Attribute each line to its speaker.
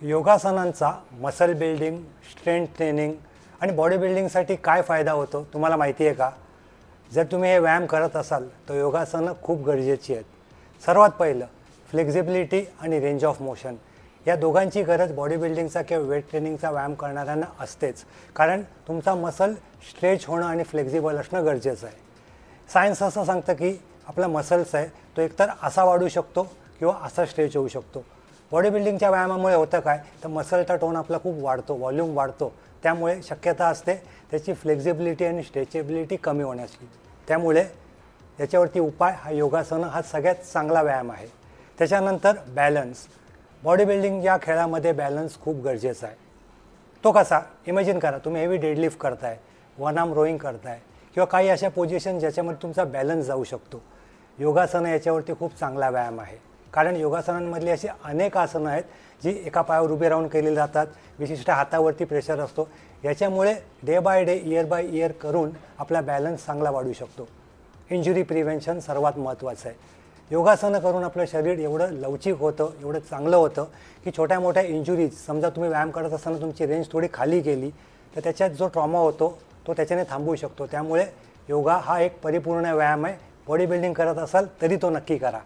Speaker 1: योगासनांचा muscle building, strength training आणि body बिल्डिंगसाठी काय फायदा होतो तुम्हाला माहिती आहे का? जर तुम्ही हे व्यायाम करत असाल तर योगासनं खूप गरजेची आहेत. सर्वात पहिलं फ्लेक्झिबिलिटी आणि रेंज ऑफ मोशन या दोघांची गरज बॉडी बिल्डिंगचा किंवा वेट ट्रेनिंगचा व्यायाम करणाऱ्यांना असतेच, कारण तुमचा मसल स्ट्रेच होणं आणि फ्लेक्झिबल असणं गरजेचं आहे. सायन्स असं सांगतं की आपला मसल्स आहे तो एकतर असा वाढू शकतो किंवा असा स्ट्रेच होऊ शकतो. बॉडी बिल्डिंगच्या व्यायामामुळे होतं काय तर मसलचा टोन आपला खूप वाढतो, व्हॉल्यूम वाढतो, त्यामुळे शक्यता असते त्याची फ्लेक्झिबिलिटी आणि स्ट्रेचेबिलिटी कमी होण्याची. त्यामुळे याच्यावरती उपाय हा योगासनं हा सगळ्यात चांगला व्यायाम आहे. त्याच्यानंतर बॅलन्स. बॉडी बिल्डिंग या खेळामध्ये बॅलन्स खूप गरजेचा आहे. तो कसा? इमॅजिन करा तुम्ही हेवी डेडलिफ्ट करताय, वन आर्म रोईंग करताय किंवा काही अशा पोझिशन ज्याच्यामध्ये तुमचा बॅलन्स जाऊ शकतो. योगासनं याच्यावरती खूप चांगला व्यायाम आहे, कारण योगासनांमधली अशी अनेक आसनं आहेत जी एका पायावर उभे राहून केली जातात. विशिष्ट हातावरती प्रेशर असतो. याच्यामुळे day by day, year by year करून आपला बॅलन्स चांगला वाढू शकतो. इंजुरी प्रिव्हेन्शन सर्वात महत्त्वाचं आहे. योगासनं करून आपलं शरीर एवढं लवचिक होतं, एवढं चांगलं होतं की छोट्या मोठ्या इंजुरीज, समजा तुम्ही व्यायाम करत असताना तुमची रेंज थोडी खाली गेली तर त्याच्यात जो ट्रॉमा होतो तो त्याच्याने थांबवू शकतो. त्यामुळे योगा हा एक परिपूर्ण व्यायाम आहे. बॉडी बिल्डिंग करत असाल तरी तो नक्की करा.